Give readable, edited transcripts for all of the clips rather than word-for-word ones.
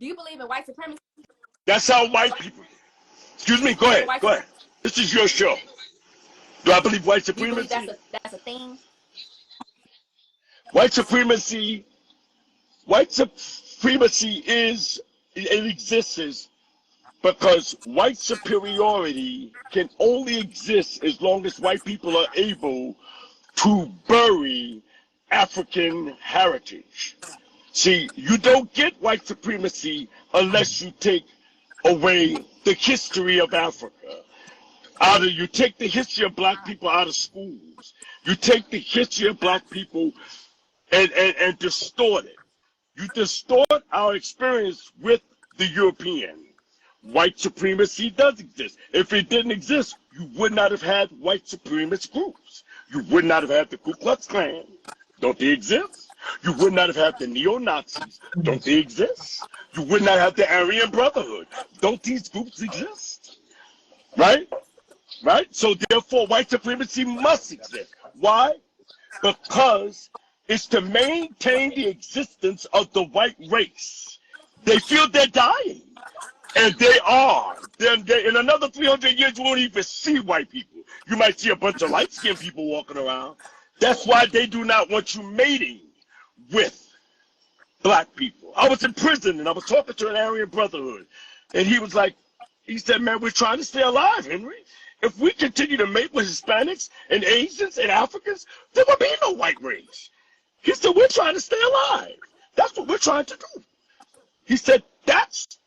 Do you believe in white supremacy? That's how white people. Excuse me. Go ahead. Go ahead. This is your show. Do I believe white supremacy? Do you believe that's a thing? White supremacy. White supremacy exists because white superiority can only exist as long as white people are able to bury African heritage. See, you don't get white supremacy unless you take away the history of Africa. Either you take the history of black people out of schools, you take the history of black people and distort it. You distort our experience with the European. White supremacy does exist. If it didn't exist, you would not have had white supremacist groups. You would not have had the Ku Klux Klan. Don't they exist? You would not have had the neo-Nazis. Don't they exist? You would not have the Aryan Brotherhood. Don't these groups exist? Right? Right? So therefore, white supremacy must exist. Why? Because it's to maintain the existence of the white race. They feel they're dying. And they are. Then in another 300 years, you won't even see white people. You might see a bunch of light-skinned people walking around. That's why they do not want you mating with black people. I was in prison, and I was talking to an Aryan Brotherhood. And he was like, he said, man, we're trying to stay alive, Henry. If we continue to mate with Hispanics and Asians and Africans, there will be no white race. He said, we're trying to stay alive. That's what we're trying to do. He said, that's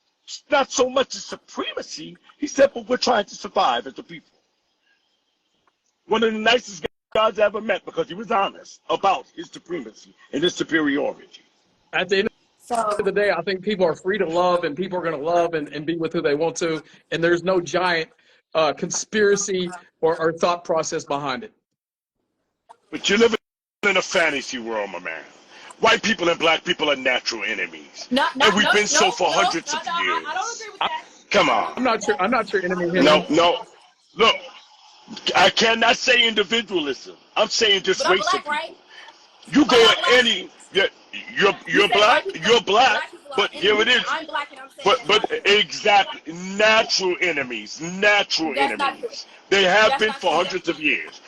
not so much a supremacy. He said, but we're trying to survive as a people. One of the nicest guys I ever met because he was honest about his supremacy and his superiority. At the end of the day, I think people are free to love, and people are going to love and be with who they want to. And there's no giant conspiracy or thought process behind it. But you're living in a fantasy world, my man. White people and black people are natural enemies. And we've been so for hundreds of years. I don't agree with that. Come on. I'm not your enemy. No. Look, I cannot say individualism. I'm saying just But I'm race. black, right? You go at any. You're black. You're black. But here it is. I'm black and I'm saying But exactly, natural enemies. Natural That's not enemies. true. They have That's been not for true. hundreds of years.